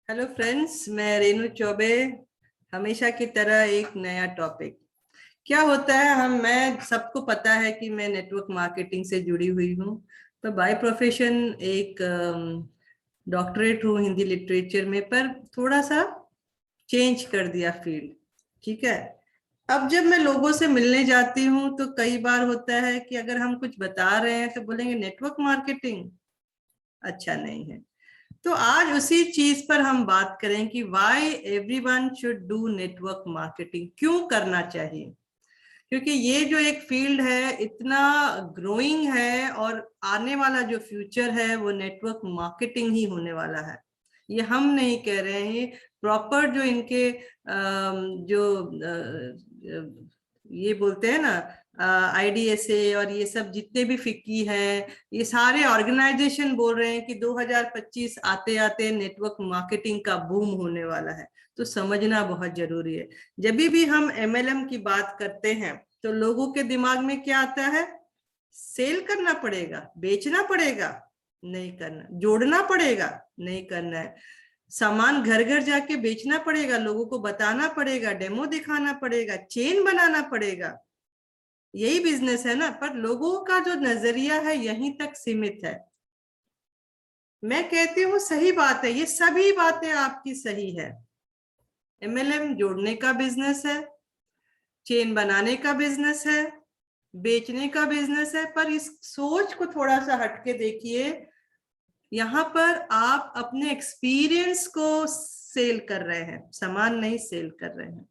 Hello friends, मैं रेनू चौबे। हमेशा की तरह एक नया टॉपिक। क्या होता है, मैं सबको पता है कि मैं नेटवर्क मार्केटिंग से जुड़ी हुई हूँ। तो बाय प्रोफेशन एक डॉक्टरेट हूँ हिंदी लिटरेचर में, पर थोड़ा सा चेंज कर दिया फील्ड। ठीक है। अब जब मैं लोगों से मिलने जाती हूँ तो कई बार होता है कि अगर हम कुछ बता रहे हैं तो बोलेंगे नेटवर्क मार्केटिंग अच्छा नहीं है। तो आज उसी चीज पर हम बात करें कि why everyone should do network marketing, क्यों करना चाहिए। क्योंकि ये जो एक फील्ड है इतना ग्रोइंग है, और आने वाला जो फ्यूचर है वो नेटवर्क मार्केटिंग ही होने वाला है। ये हम नहीं कह रहे हैं, प्रॉपर जो इनके ये बोलते हैं ना, आईडीएसए और ये सब जितने भी फिक्की हैं, ये सारे ऑर्गेनाइजेशन बोल रहे हैं कि 2025 आते आते नेटवर्क मार्केटिंग का बूम होने वाला है। तो समझना बहुत जरूरी है। जब भी हम एमएलएम की बात करते हैं तो लोगों के दिमाग में क्या आता है? सेल करना पड़ेगा, बेचना पड़ेगा, नहीं करना। जोड़ना पड़ेगा, नहीं करना है। सामान घर घर जाके बेचना पड़ेगा, लोगों को बताना पड़ेगा, डेमो दिखाना पड़ेगा, चेन बनाना पड़ेगा। यही बिजनेस है ना। पर लोगों का जो नजरिया है यहीं तक सीमित है। मैं कहती हूँ सही बात है, ये सभी बातें आपकी सही है। एमएलएम जोड़ने का बिजनेस है, चेन बनाने का बिजनेस है, बेचने का बिजनेस है। पर इस सोच को थोड़ा सा हटके देखिए। यहाँ पर आप अपने एक्सपीरियंस को सेल कर रहे हैं, सामान नहीं सेल कर रहे हैं।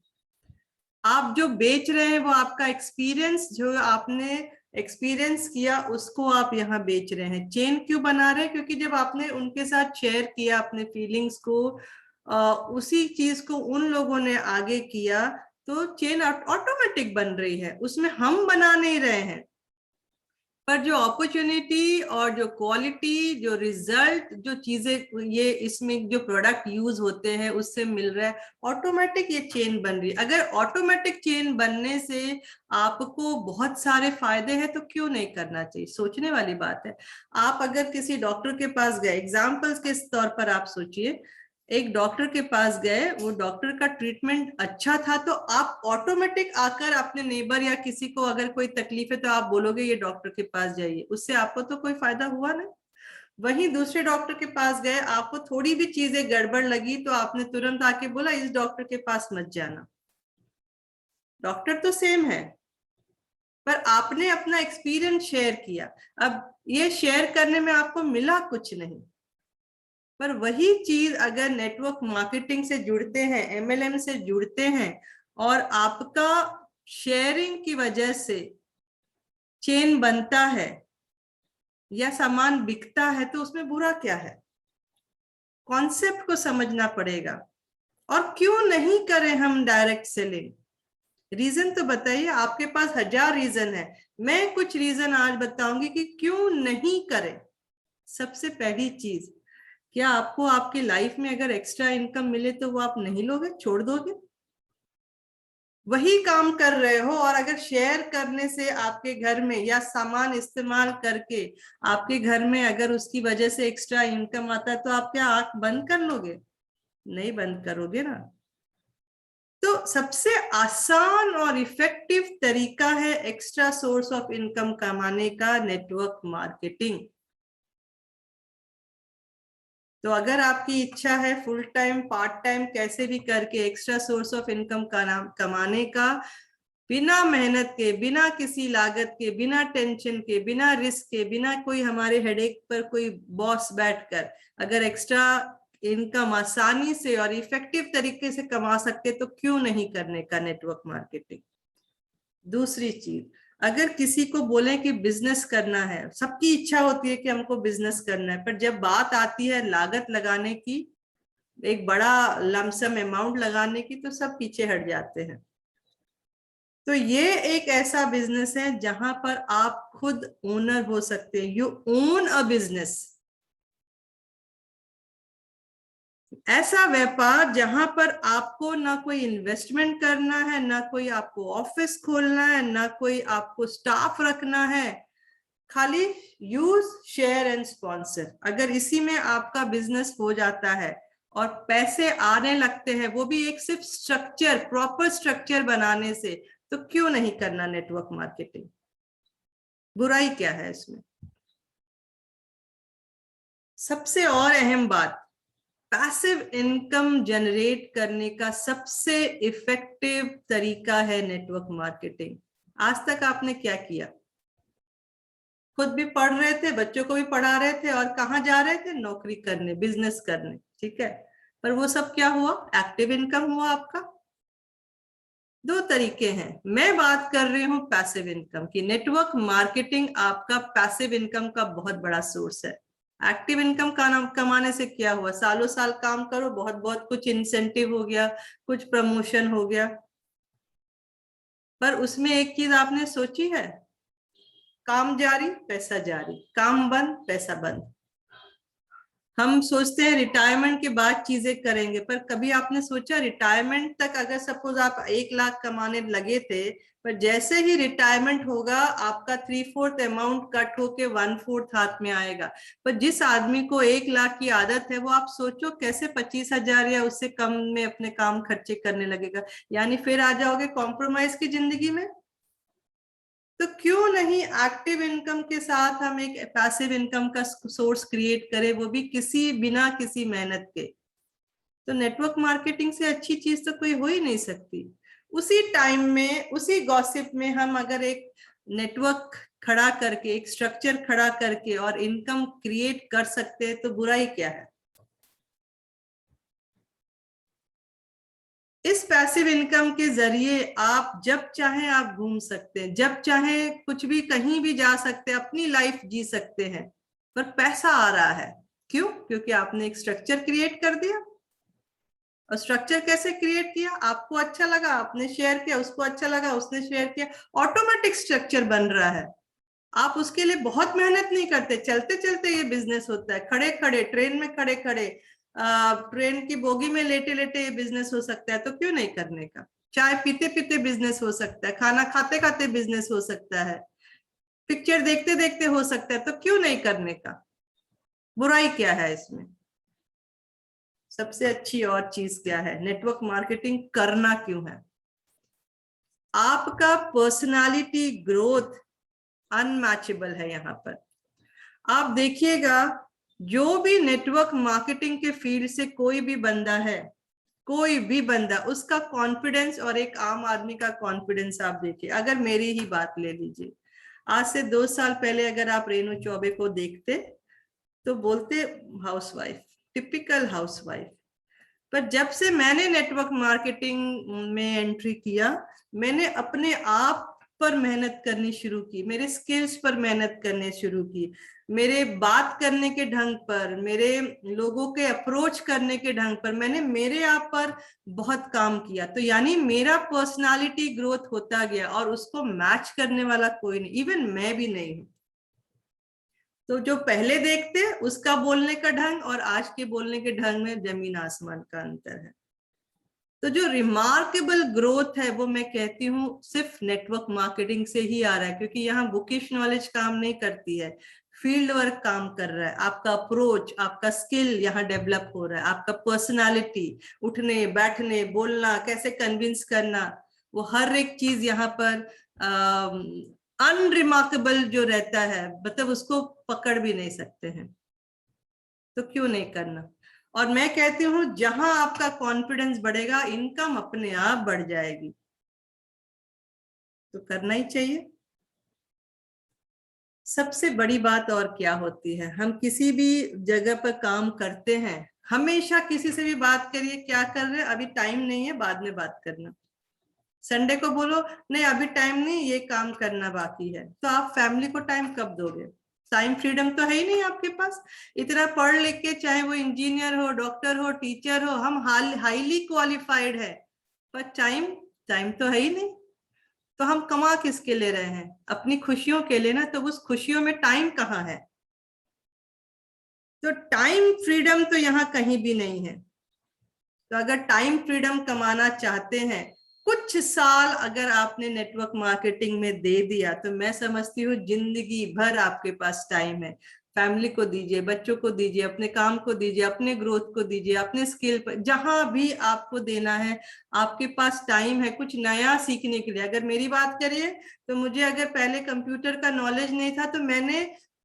आप जो बेच रहे हैं वो आपका एक्सपीरियंस, जो आपने एक्सपीरियंस किया उसको आप यहाँ बेच रहे हैं। चेन क्यों बना रहे हैं? क्योंकि जब आपने उनके साथ शेयर किया अपने फीलिंग्स को, उसी चीज को उन लोगों ने आगे किया, तो चेन ऑटोमेटिक बन रही है, उसमें हम बना नहीं रहे हैं। पर जो अपॉर्चुनिटी और जो क्वालिटी, जो रिजल्ट, जो चीजें ये इसमें जो प्रोडक्ट यूज होते हैं उससे मिल रहा है, ऑटोमेटिक ये चेन बन रही है। अगर ऑटोमेटिक चेन बनने से आपको बहुत सारे फायदे हैं तो क्यों नहीं करना चाहिए? सोचने वाली बात है। आप अगर किसी डॉक्टर के पास गए, एग्जाम्पल्स के तौर पर आप सोचिए, एक डॉक्टर के पास गए, वो डॉक्टर का ट्रीटमेंट अच्छा था, तो आप ऑटोमेटिक आकर अपने नेबर या किसी को अगर कोई तकलीफ है तो आप बोलोगे ये डॉक्टर के पास जाइए, उससे आपको तो कोई फायदा हुआ नहीं। वहीं दूसरे डॉक्टर के पास गए, आपको थोड़ी भी चीजें गड़बड़ लगी तो आपने तुरंत आके बोला इस डॉक्टर के पास मत जाना। डॉक्टर तो सेम है, पर आपने अपना एक्सपीरियंस शेयर किया। अब ये शेयर करने में आपको मिला कुछ नहीं, पर वही चीज अगर नेटवर्क मार्केटिंग से जुड़ते हैं, एमएलएम से जुड़ते हैं, और आपका शेयरिंग की वजह से चेन बनता है या सामान बिकता है, तो उसमें बुरा क्या है? कॉन्सेप्ट को समझना पड़ेगा। और क्यों नहीं करें हम डायरेक्ट सेलिंग? रीजन तो बताइए, आपके पास 1000 रीजन है। मैं कुछ रीजन आज बताऊंगी कि क्यों नहीं करें। सबसे पहली चीज, क्या आपको आपकी लाइफ में अगर एक्स्ट्रा इनकम मिले तो वो आप नहीं लोगे, छोड़ दोगे? वही काम कर रहे हो और अगर शेयर करने से आपके घर में या सामान इस्तेमाल करके आपके घर में अगर उसकी वजह से एक्स्ट्रा इनकम आता है, तो आप क्या आंख बंद कर लोगे? नहीं बंद करोगे ना। तो सबसे आसान और इफेक्टिव तरीका है एक्स्ट्रा सोर्स ऑफ इनकम कमाने का, नेटवर्क मार्केटिंग। तो अगर आपकी इच्छा है फुल टाइम पार्ट टाइम कैसे भी करके एक्स्ट्रा सोर्स ऑफ इनकम कमाने का, बिना मेहनत के, बिना किसी लागत के, बिना टेंशन के, बिना रिस्क के, बिना कोई हमारे हेडेक पर कोई बॉस बैठकर, अगर एक्स्ट्रा इनकम आसानी से और इफेक्टिव तरीके से कमा सकते तो क्यों नहीं करने का नेटवर्क मार्केटिंग। दूसरी चीज, अगर किसी को बोले कि बिजनेस करना है, सबकी इच्छा होती है कि हमको बिजनेस करना है, पर जब बात आती है लागत लगाने की, एक बड़ा लमसम अमाउंट लगाने की, तो सब पीछे हट जाते हैं। तो ये एक ऐसा बिजनेस है जहां पर आप खुद ओनर हो सकते हैं। You own a business. ऐसा व्यापार जहां पर आपको ना कोई इन्वेस्टमेंट करना है, ना कोई आपको ऑफिस खोलना है, ना कोई आपको स्टाफ रखना है, खाली यूज, शेयर एंड स्पॉन्सर। अगर इसी में आपका बिजनेस हो जाता है और पैसे आने लगते हैं, वो भी एक सिर्फ स्ट्रक्चर, प्रॉपर स्ट्रक्चर बनाने से, तो क्यों नहीं करना नेटवर्क मार्केटिंग? बुराई क्या है इसमें? सबसे और अहम बात, पैसिव इनकम जनरेट करने का सबसे इफेक्टिव तरीका है नेटवर्क मार्केटिंग। आज तक आपने क्या किया? खुद भी पढ़ रहे थे, बच्चों को भी पढ़ा रहे थे, और कहाँ जा रहे थे? नौकरी करने, बिजनेस करने, ठीक है। पर वो सब क्या हुआ? एक्टिव इनकम हुआ आपका। दो तरीके हैं, मैं बात कर रही हूँ पैसिव इनकम की। नेटवर्क मार्केटिंग आपका पैसिव इनकम का बहुत बड़ा सोर्स है। एक्टिव इनकम का नाम कमाने से क्या हुआ? सालों साल काम करो, बहुत बहुत कुछ इंसेंटिव हो गया, कुछ प्रमोशन हो गया, पर उसमें एक चीज आपने सोची है? काम जारी पैसा जारी, काम बंद पैसा बंद। हम सोचते हैं रिटायरमेंट के बाद चीजें करेंगे, पर कभी आपने सोचा रिटायरमेंट तक अगर सपोज आप 1 लाख कमाने लगे थे, पर जैसे ही रिटायरमेंट होगा आपका 3/4 अमाउंट कट होके 1/4 हाथ में आएगा। पर जिस आदमी को 1 लाख की आदत है, वो आप सोचो कैसे 25,000 या उससे कम में अपने काम खर्चे करने लगेगा। यानी फिर आ जाओगे कॉम्प्रोमाइज की जिंदगी में। तो क्यों नहीं एक्टिव इनकम के साथ हम एक पैसिव इनकम का सोर्स क्रिएट करें, वो भी बिना किसी मेहनत के। तो नेटवर्क मार्केटिंग से अच्छी चीज तो कोई हो ही नहीं सकती। उसी टाइम में, उसी गॉसिप में हम अगर एक नेटवर्क खड़ा करके, एक स्ट्रक्चर खड़ा करके और इनकम क्रिएट कर सकते हैं, तो बुराई क्या है? इस पैसिव इनकम के जरिए आप जब चाहे आप घूम सकते हैं, जब चाहे कुछ भी कहीं भी जा सकते हैं, अपनी लाइफ जी सकते हैं, पर पैसा आ रहा है। क्यों? क्योंकि आपने एक स्ट्रक्चर क्रिएट कर दिया। और स्ट्रक्चर कैसे क्रिएट किया? आपको अच्छा लगा, आपने शेयर किया, उसको अच्छा लगा, उसने शेयर किया, ऑटोमेटिक स्ट्रक्चर बन रहा है। आप उसके लिए बहुत मेहनत नहीं करते, चलते चलते ये बिजनेस होता है। खड़े खड़े ट्रेन में, खड़े खड़े ट्रेन की बोगी में लेटे लेटे ये बिजनेस हो सकता है, तो क्यों नहीं करने का? चाय पीते पीते बिजनेस हो सकता है, खाना खाते खाते बिजनेस हो सकता है, पिक्चर देखते देखते हो सकता है, तो क्यों नहीं करने का? बुराई क्या है इसमें? सबसे अच्छी और चीज क्या है? नेटवर्क मार्केटिंग करना क्यों है? आपका पर्सनालिटी ग्रोथ अनमैचेबल है यहाँ पर। आप देखिएगा, जो भी नेटवर्क मार्केटिंग के फील्ड से कोई भी बंदा है, कोई भी बंदा, उसका कॉन्फिडेंस और एक आम आदमी का कॉन्फिडेंस आप देखिए। अगर मेरी ही बात ले लीजिए, आज से 2 साल पहले अगर आप रेणु चौबे को देखते तो बोलते हाउसवाइफ, टिपिकल हाउसवाइफ। पर जब से मैंने नेटवर्क मार्केटिंग में एंट्री किया, मैंने अपने आप पर मेहनत करनी शुरू की, मेरे स्किल्स पर मेहनत करने शुरू की, मेरे बात करने के ढंग पर, मेरे लोगों के अप्रोच करने के ढंग पर, मैंने मेरे आप पर बहुत काम किया। तो यानी मेरा पर्सनालिटी ग्रोथ होता गया, और उसको मैच करने वाला कोई नहीं, इवन मैं भी नहीं हूं। तो जो पहले देखते उसका बोलने का ढंग और आज के बोलने के ढंग में जमीन आसमान का अंतर है। तो जो रिमार्केबल ग्रोथ है, वो मैं कहती हूँ सिर्फ नेटवर्क मार्केटिंग से ही आ रहा है, क्योंकि यहाँ बुकिश नॉलेज काम नहीं करती है, फील्ड वर्क काम कर रहा है। आपका अप्रोच, आपका स्किल यहाँ डेवलप हो रहा है, आपका पर्सनालिटी, उठने बैठने बोलना, कैसे कन्विंस करना, वो हर एक चीज यहाँ पर अनरिमार्केबल जो रहता है, मतलब उसको पकड़ भी नहीं सकते हैं। तो क्यों नहीं करना? और मैं कहती हूँ जहां आपका कॉन्फिडेंस बढ़ेगा, इनकम अपने आप बढ़ जाएगी। तो करना ही चाहिए। सबसे बड़ी बात और क्या होती है, हम किसी भी जगह पर काम करते हैं, हमेशा किसी से भी बात करिए, क्या कर रहे हैं, अभी टाइम नहीं है, बाद में बात करना। संडे को बोलो नहीं अभी टाइम नहीं, ये काम करना बाकी है, तो आप फैमिली को टाइम कब दोगे? टाइम फ्रीडम तो है ही नहीं आपके पास। इतना पढ़ लिख के, चाहे वो इंजीनियर हो, डॉक्टर हो, टीचर हो, हम हाईली क्वालिफाइड है, पर टाइम टाइम तो है ही नहीं। तो हम कमा किसके ले रहे हैं? अपनी खुशियों के लिए ना। तो उस खुशियों में टाइम कहाँ है? तो टाइम फ्रीडम तो यहाँ कहीं भी नहीं है। तो अगर टाइम फ्रीडम कमाना चाहते हैं, कुछ साल अगर आपने नेटवर्क मार्केटिंग में दे दिया, तो मैं समझती हूँ जिंदगी भर आपके पास टाइम है। फैमिली को दीजिए, बच्चों को दीजिए, अपने काम को दीजिए, अपने ग्रोथ को दीजिए, अपने स्किल पर, जहां भी आपको देना है। आपके पास टाइम है कुछ नया सीखने के लिए। अगर मेरी बात करिए तो मुझे अगर पहले कंप्यूटर का नॉलेज नहीं था तो मैंने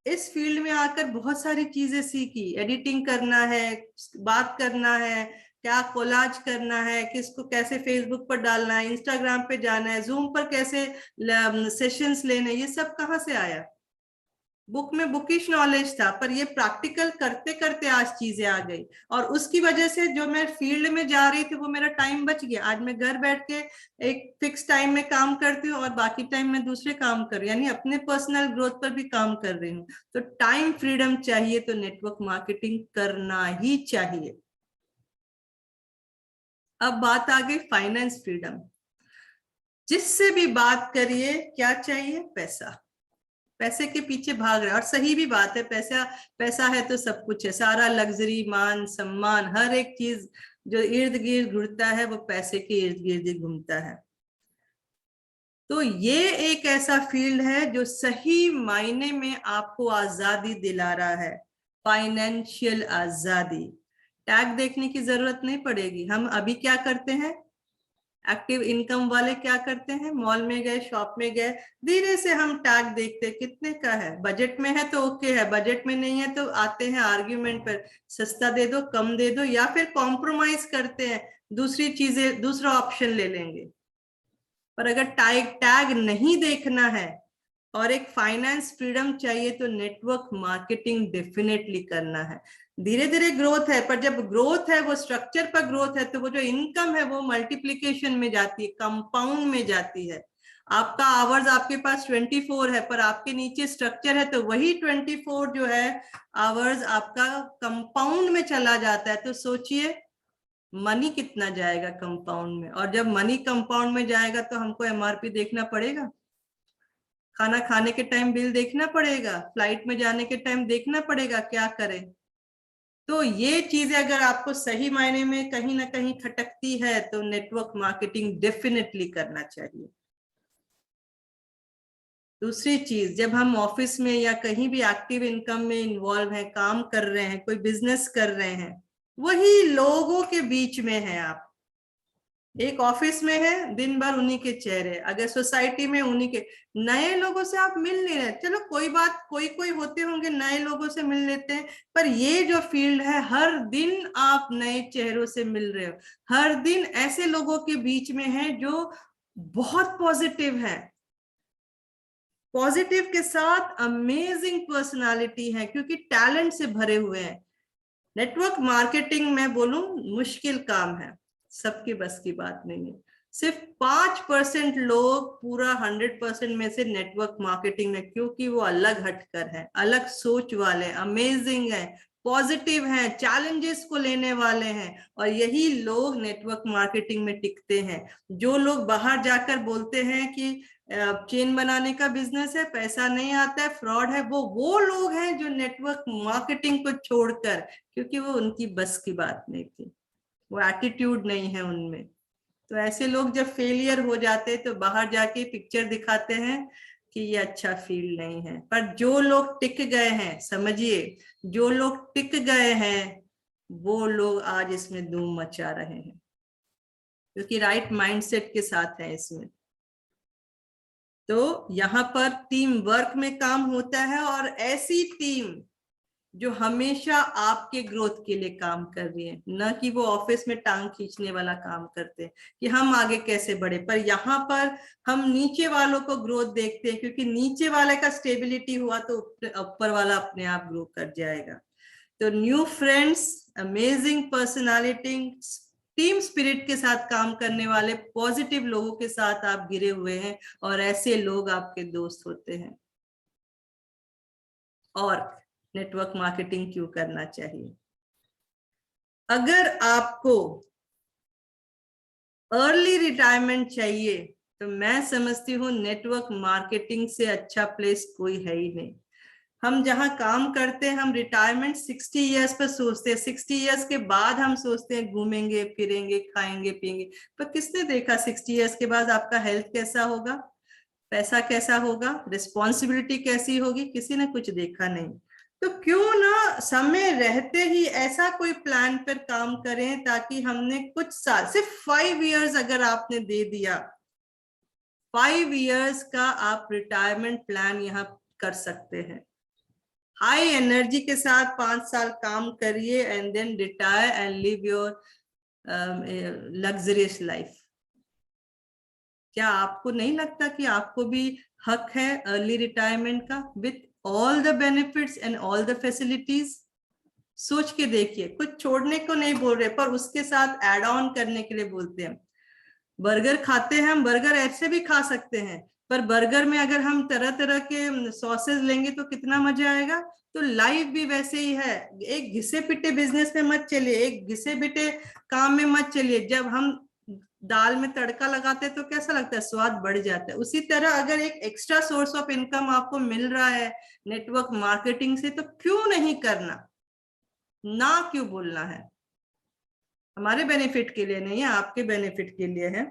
इस फील्ड में आकर बहुत सारी चीजें सीखी। एडिटिंग करना है, बात करना है, क्या कोलाज करना है, किसको कैसे फेसबुक पर डालना है, इंस्टाग्राम पे जाना है, जूम पर कैसे सेशंस लेने, ये सब कहाँ से आया? बुक में बुकिश नॉलेज था, पर ये प्रैक्टिकल करते करते आज चीजें आ गई। और उसकी वजह से जो मैं फील्ड में जा रही थी वो मेरा टाइम बच गया। आज मैं घर बैठ के एक फिक्स टाइम में काम करती हूँ और बाकी टाइम में दूसरे काम कर रही हूँ, यानी अपने पर्सनल ग्रोथ पर भी काम कर रही हूँ। तो टाइम फ्रीडम चाहिए तो नेटवर्क मार्केटिंग करना ही चाहिए। अब बात आ गई फाइनेंस फ्रीडम। जिससे भी बात करिए क्या चाहिए? पैसा। पैसे के पीछे भाग रहा है, और सही भी बात है। पैसा, पैसा है तो सब कुछ है। सारा लग्जरी, मान सम्मान, हर एक चीज जो इर्द गिर्द घूमता है वो पैसे के इर्द गिर्द ही घूमता है। तो ये एक ऐसा फील्ड है जो सही मायने में आपको आजादी दिला रहा है, फाइनेंशियल आजादी। टैग देखने की जरूरत नहीं पड़ेगी। हम अभी क्या करते हैं, एक्टिव इनकम वाले क्या करते हैं, मॉल में गए, शॉप में गए, धीरे से हम टैग देखते कितने का है, बजट में है तो ओके है, बजट में नहीं है तो आते हैं आर्ग्यूमेंट पर, सस्ता दे दो, कम दे दो, या फिर कॉम्प्रोमाइज करते हैं, दूसरी चीजें, दूसरा ऑप्शन ले लेंगे। पर अगर टैग टैग नहीं देखना है और एक फाइनेंस फ्रीडम चाहिए तो नेटवर्क मार्केटिंग डेफिनेटली करना है। धीरे धीरे ग्रोथ है, पर जब ग्रोथ है वो स्ट्रक्चर पर ग्रोथ है तो वो जो इनकम है वो मल्टीप्लीकेशन में जाती है, कंपाउंड में जाती है। आपका आवर्स आपके पास 24 है, पर आपके नीचे स्ट्रक्चर है तो वही 24 जो है आवर्स आपका कंपाउंड में चला जाता है। तो सोचिए मनी कितना जाएगा कंपाउंड में। और जब मनी कंपाउंड में जाएगा तो हमको एमआरपी देखना पड़ेगा, खाना खाने के टाइम बिल देखना पड़ेगा, फ्लाइट में जाने के टाइम देखना पड़ेगा, क्या करें। तो ये चीजें अगर आपको सही मायने में कहीं ना कहीं खटकती है तो नेटवर्क मार्केटिंग डेफिनेटली करना चाहिए। दूसरी चीज, जब हम ऑफिस में या कहीं भी एक्टिव इनकम में इन्वॉल्व हैं, काम कर रहे हैं, कोई बिजनेस कर रहे हैं, वही लोगों के बीच में है आप। एक ऑफिस में है, दिन भर उन्हीं के चेहरे, अगर सोसाइटी में उन्हीं के, नए लोगों से आप मिल नहीं रहे, चलो कोई बात, कोई कोई होते होंगे नए लोगों से मिल लेते हैं, पर ये जो फील्ड है हर दिन आप नए चेहरों से मिल रहे हो, हर दिन ऐसे लोगों के बीच में है जो बहुत पॉजिटिव है, पॉजिटिव के साथ अमेजिंग पर्सनालिटी है, क्योंकि टैलेंट से भरे हुए हैं। नेटवर्क मार्केटिंग में बोलूं मुश्किल काम है, सबकी बस की बात नहीं है। सिर्फ 5% लोग पूरा 100% में से नेटवर्क मार्केटिंग में, क्योंकि वो अलग हटकर है, अलग सोच वाले, अमेजिंग है, पॉजिटिव हैं, चैलेंजेस को लेने वाले हैं, और यही लोग नेटवर्क मार्केटिंग में टिकते हैं। जो लोग बाहर जाकर बोलते हैं कि चेन बनाने का बिजनेस है, पैसा नहीं आता है, फ्रॉड है, वो लोग हैं जो नेटवर्क मार्केटिंग को छोड़कर, क्योंकि वो उनकी बस की बात नहीं थी, वो एटीट्यूड नहीं है उनमें। तो ऐसे लोग जब फेलियर हो जाते तो बाहर जाके पिक्चर दिखाते हैं कि ये अच्छा फील्ड नहीं है। पर जो लोग टिक गए हैं, समझिए, जो लोग टिक गए हैं वो लोग आज इसमें धूम मचा रहे हैं, क्योंकि राइट माइंडसेट के साथ है इसमें। तो यहाँ पर टीम वर्क में काम होता है, और ऐसी टीम जो हमेशा आपके ग्रोथ के लिए काम कर रही है, न कि वो ऑफिस में टांग खींचने वाला काम करते हैं कि हम आगे कैसे बढ़े। पर यहाँ पर हम नीचे वालों को ग्रोथ देखते हैं, क्योंकि नीचे वाले का स्टेबिलिटी हुआ तो ऊपर वाला अपने आप ग्रो कर जाएगा। तो new friends, amazing personality, team spirit के साथ काम करने वाले पॉजिटिव लोगों के साथ आप घिरे हुए हैं, और ऐसे लोग आपके दोस्त होते हैं। और नेटवर्क मार्केटिंग क्यों करना चाहिए? अगर आपको अर्ली रिटायरमेंट चाहिए तो मैं समझती हूँ नेटवर्क मार्केटिंग से अच्छा प्लेस कोई है ही नहीं। हम जहाँ काम करते हैं, हम रिटायरमेंट 60 इयर्स पर सोचते हैं, 60 इयर्स के बाद हम सोचते हैं घूमेंगे फिरेंगे खाएंगे पिएंगे, पर किसने देखा 60 इयर्स के बाद आपका हेल्थ कैसा होगा, पैसा कैसा होगा, रिस्पॉन्सिबिलिटी कैसी होगी, किसी ने कुछ देखा नहीं। तो क्यों ना समय रहते ही ऐसा कोई प्लान पर काम करें ताकि हमने कुछ साल, सिर्फ 5 इयर्स अगर आपने दे दिया, 5 इयर्स का आप रिटायरमेंट प्लान यहाँ कर सकते हैं। हाई एनर्जी के साथ 5 साल काम करिए and then retire and live your luxurious life. क्या आपको नहीं लगता कि आपको भी हक है अर्ली रिटायरमेंट का, with all the benefits and all the facilities? सोच के देखिए, कुछ छोड़ने को नहीं बोल रहे, पर उसके साथ एड ऑन करने के लिए बोलते हैं। बर्गर खाते हैं हम, बर्गर ऐसे भी खा सकते हैं, पर बर्गर में अगर हम तरह तरह के सॉसेस लेंगे तो कितना मजा आएगा। तो लाइफ भी वैसे ही है, एक घिसे पिटे बिजनेस में मत चलिए, एक घिसे पिटे काम में मत चलिए। जब हम दाल में तड़का लगाते हैं तो कैसा लगता है, स्वाद बढ़ जाता है। उसी तरह अगर एक एक्स्ट्रा सोर्स ऑफ इनकम आपको मिल रहा है नेटवर्क मार्केटिंग से, तो क्यों नहीं करना, ना क्यों बोलना है। हमारे बेनिफिट के लिए नहीं है, आपके बेनिफिट के लिए है।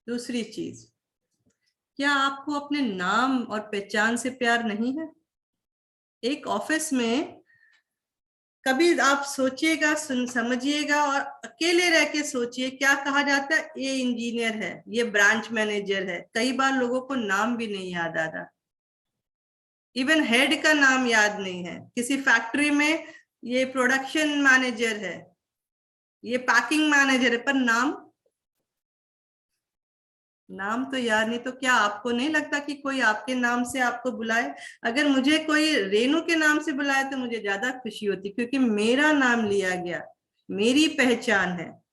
दूसरी चीज, क्या आपको अपने नाम और पहचान से प्यार नहीं है? एक ऑफिस में कभी आप सोचिएगा, समझिएगा और अकेले रह के सोचिए, क्या कहा जाता है, ये इंजीनियर है, ये ब्रांच मैनेजर है। कई बार लोगों को नाम भी नहीं याद आता, इवन हेड का नाम याद नहीं है। किसी फैक्ट्री में ये प्रोडक्शन मैनेजर है, ये पैकिंग मैनेजर है, पर नाम तो याद नहीं। तो क्या आपको नहीं लगता कि कोई आपके नाम से आपको बुलाए? अगर मुझे कोई रेनू के नाम से बुलाए तो मुझे ज्यादा खुशी होती, क्योंकि मेरा नाम लिया गया, मेरी पहचान है।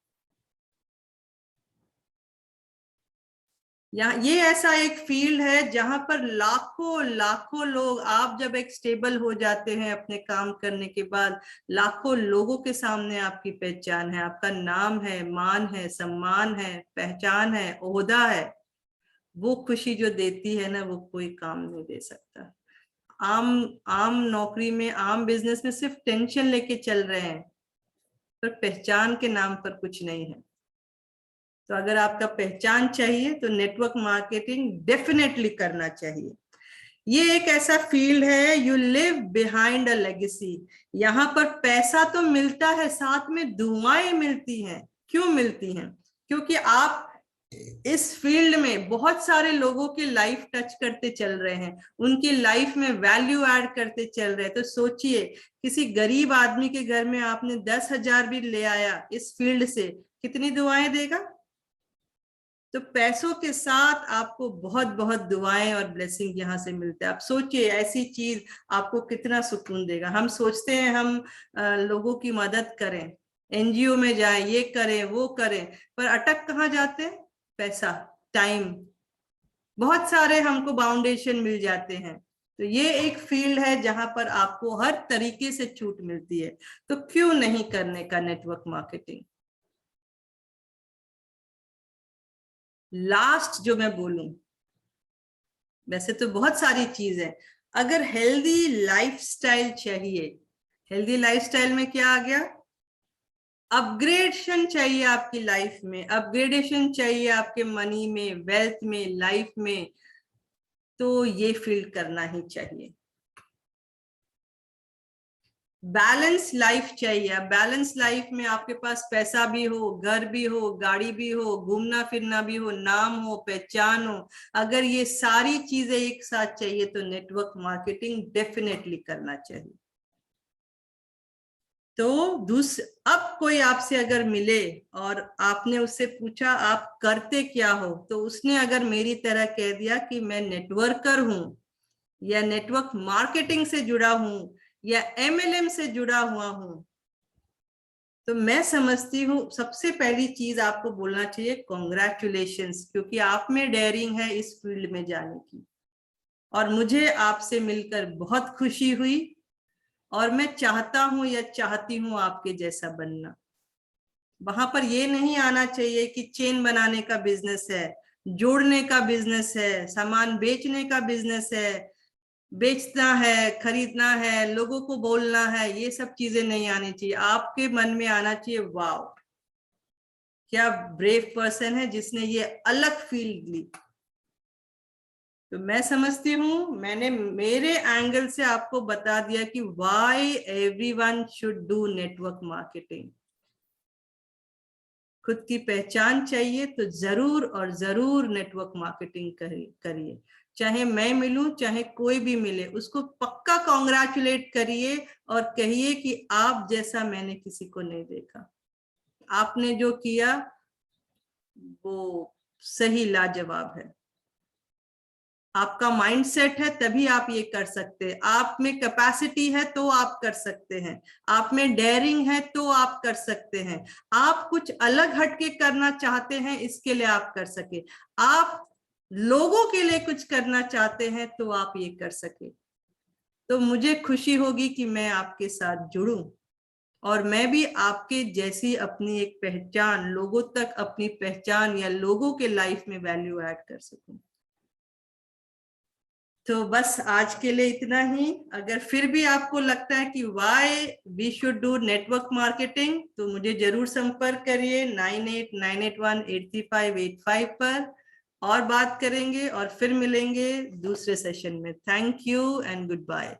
यहाँ ये ऐसा एक फील्ड है जहां पर लाखों लाखों लोग, आप जब एक स्टेबल हो जाते हैं अपने काम करने के बाद, लाखों लोगों के सामने आपकी पहचान है, आपका नाम है, मान है, सम्मान है, पहचान है, ओहदा है। वो खुशी जो देती है ना, वो कोई काम नहीं दे सकता। आम आम नौकरी में, आम बिजनेस में सिर्फ टेंशन लेके चल रहे हैं, पर पहचान के नाम पर कुछ नहीं है। तो अगर आपका पहचान चाहिए तो नेटवर्क मार्केटिंग डेफिनेटली करना चाहिए। ये एक ऐसा फील्ड है, you live behind a legacy. यहाँ पर पैसा तो मिलता है, साथ में दुआएं मिलती हैं। क्यों मिलती हैं? क्योंकि आप इस फील्ड में बहुत सारे लोगों की लाइफ टच करते चल रहे हैं, उनकी लाइफ में वैल्यू ऐड करते चल रहे हैं। तो सोचिए, किसी गरीब आदमी के घर में आपने 10,000 भी ले आया इस फील्ड से, कितनी दुआएं देगा? तो पैसों के साथ आपको बहुत बहुत दुआएं और ब्लेसिंग यहाँ से मिलते हैं। आप सोचिए, ऐसी चीज आपको कितना सुकून देगा। हम सोचते हैं हम लोगों की मदद करें, एनजीओ में जाएं, ये करें वो करें, पर अटक कहाँ जाते हैं? पैसा, टाइम, बहुत सारे हमको बाउंडेशन मिल जाते हैं। तो ये एक फील्ड है जहां पर आपको हर तरीके से छूट मिलती है। तो क्यों नहीं करने का नेटवर्क मार्केटिंग। लास्ट जो मैं बोलूं, वैसे तो बहुत सारी चीज है, अगर हेल्दी लाइफस्टाइल चाहिए, हेल्दी लाइफस्टाइल में क्या आ गया, अपग्रेडेशन चाहिए आपकी लाइफ में, अपग्रेडेशन चाहिए आपके मनी में, वेल्थ में, लाइफ में, तो ये फील्ड करना ही चाहिए। बैलेंस लाइफ चाहिए। बैलेंस लाइफ में आपके पास पैसा भी हो, घर भी हो, गाड़ी भी हो, घूमना फिरना भी हो, नाम हो, पहचान हो, अगर ये सारी चीजें एक साथ चाहिए तो नेटवर्क मार्केटिंग डेफिनेटली करना चाहिए। तो अब कोई आपसे अगर मिले और आपने उससे पूछा आप करते क्या हो, तो उसने अगर मेरी तरह कह दिया कि मैं नेटवर्कर हूं, या नेटवर्क मार्केटिंग से जुड़ा हूं, या एमएलएम से जुड़ा हुआ हूं, तो मैं समझती हूँ सबसे पहली चीज आपको बोलना चाहिए कॉन्ग्रेचुलेशंस, क्योंकि आप में डेयरिंग है इस फील्ड में जाने की। और मुझे आपसे मिलकर बहुत खुशी हुई, और मैं चाहता हूं या चाहती हूं आपके जैसा बनना। वहां पर ये नहीं आना चाहिए कि चेन बनाने का बिजनेस है, जोड़ने का बिजनेस है, सामान बेचने का बिजनेस है, बेचना है, खरीदना है, लोगों को बोलना है, ये सब चीजें नहीं आनी चाहिए। आपके मन में आना चाहिए, वाह क्या ब्रेव पर्सन है जिसने ये अलग फील्ड ली। तो मैं समझती हूँ मैंने मेरे एंगल से आपको बता दिया कि why everyone should do network marketing. खुद की पहचान चाहिए तो जरूर और जरूर नेटवर्क मार्केटिंग करिए। चाहे मैं मिलूं चाहे कोई भी मिले, उसको पक्का कॉन्ग्रेचुलेट करिए और कहिए कि आप जैसा मैंने किसी को नहीं देखा। आपने जो किया वो सही लाजवाब है। आपका माइंडसेट है तभी आप ये कर सकते हैं। आप में कैपेसिटी है तो आप कर सकते हैं। आप में डेयरिंग है तो आप कर सकते हैं। आप कुछ अलग हटके करना चाहते हैं, इसके लिए आप कर सके। आप लोगों के लिए कुछ करना चाहते हैं तो आप ये कर सके। तो मुझे खुशी होगी कि मैं आपके साथ जुड़ूं और मैं भी आपके जैसी अपनी एक पहचान, लोगों तक अपनी पहचान या लोगों के लाइफ में वैल्यू ऐड कर सकूं। तो बस आज के लिए इतना ही। अगर फिर भी आपको लगता है कि why we should do network marketing, तो मुझे जरूर संपर्क करिए 9898183585 पर, और बात करेंगे और फिर मिलेंगे दूसरे सेशन में। Thank you and good bye.